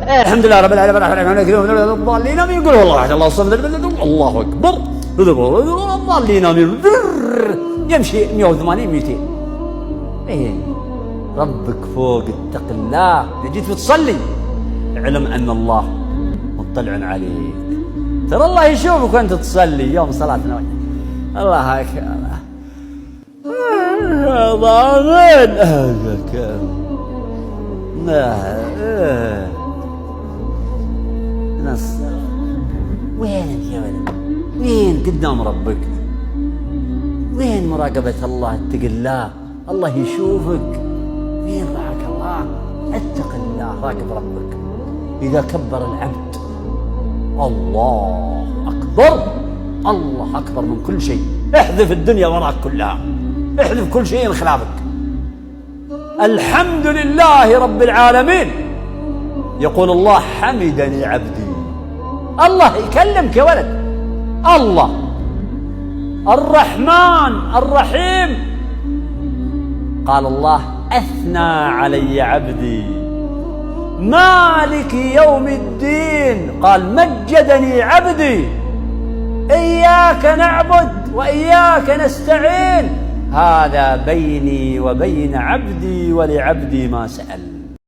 الحمد لله رب العالمين الضالين امين. يقول والله واحد الله الصمد الله اكبر الضالين امين. يمشي 180 200. ايه ربك فوق، اتق الله. اذا جيت بتصلي اعلم ان الله مطلع عليك. ترى الله يشوفك وانت تصلي يوم صلاة النوم. الله اكبر. ضامن اهلك. نصر وينك يا ولد؟ وين قدام ربك؟ وين مراقبة الله؟ اتق الله، الله يشوفك. وين راك الله؟ اتق الله، راقب ربك. إذا كبر العبد الله أكبر، الله أكبر من كل شيء. احذف الدنيا وراك كلها، احذف كل شيء من خلافك. الحمد لله رب العالمين. يقول الله حمدني عبدي. الله يكلمك يا ولد. الله الرحمن الرحيم. قال الله أثنى علي عبدي. مالك يوم الدين قال مجدني عبدي. إياك نعبد وإياك نستعين. هذا بيني وبين عبدي ولعبدي ما سأل.